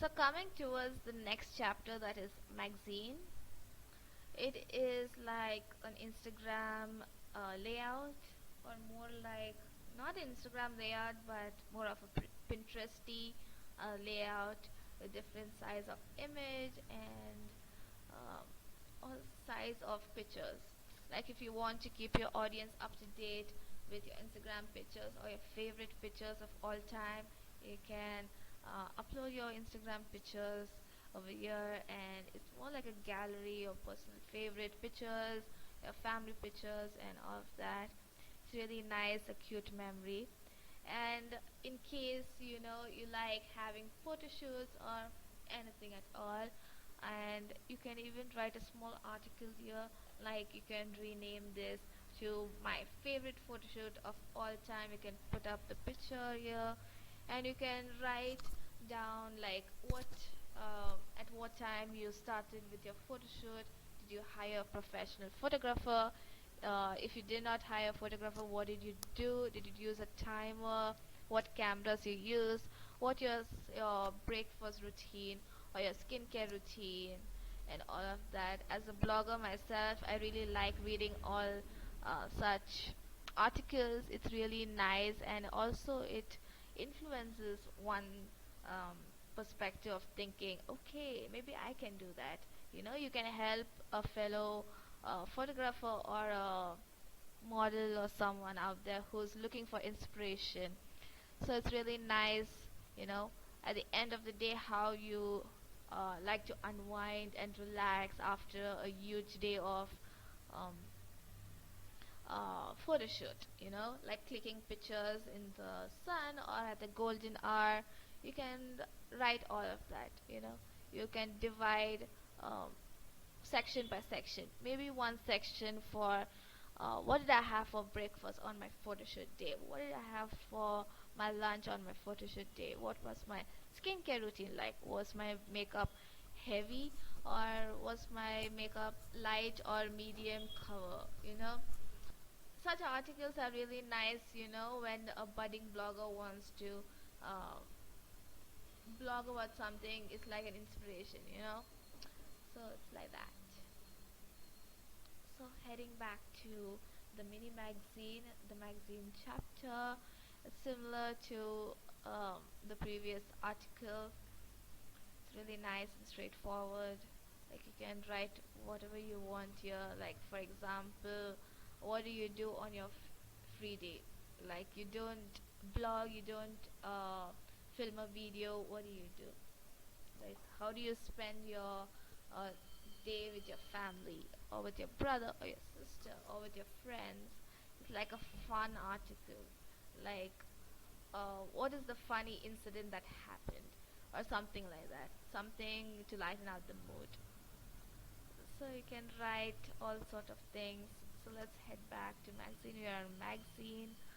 So coming towards the next chapter, that is magazine. It is like an Instagram layout, or more like not Instagram layout, but more of a Pinteresty layout with different size of image and um, all size of pictures. Like if you want to keep your audience up to date with your Instagram pictures or your favorite pictures of all time, you can upload your Instagram pictures over here, and it's more like a gallery of personal favorite pictures, your family pictures, and all of that. It's really nice, a cute memory. And in case you like having photo shoots or anything at all, and you can even write a small article here, like you can rename this to my favorite photo shoot of all time. You can put up the picture here, and you can write down like what at what time you started with your photo shoot. Did you hire a professional photographer? If you did not hire a photographer, what did you do? Did you use a timer? What cameras you used? What your breakfast routine or your skincare routine and all of that. As a blogger myself, I really like reading all such articles. It's really nice, and also it influences one um, perspective of thinking, okay, maybe I can do that. You can help a fellow photographer or a model or someone out there who's looking for inspiration. So it's really nice, you know, at the end of the day, how you like to unwind and relax after a huge day of um, photo shoot, like clicking pictures in the sun or at the golden hour. You can write all of that. You can divide um, section by section. Maybe one section for what did I have for breakfast on my photo shoot day? What did I have for my lunch on my photo shoot day? What was my skincare routine like? Was my makeup heavy, or was my makeup light or medium cover? Such articles are really nice, when a budding blogger wants to uh, blog about something. It's like an inspiration. So it's like that. So heading back to the mini magazine, the magazine chapter, it's similar to the previous article. It's really nice and straightforward. Like you can write whatever you want here. Like for example, what do you do on your free day? Like you don't blog, you don't film a video. What do you do? Like how do you spend your uh, day with your family, or with your brother or your sister, or with your friends? It's like a fun article. Like what is the funny incident that happened, or something like that, something to lighten up the mood. So you can write all sort of things. So let's head back to magazine. We are on magazine.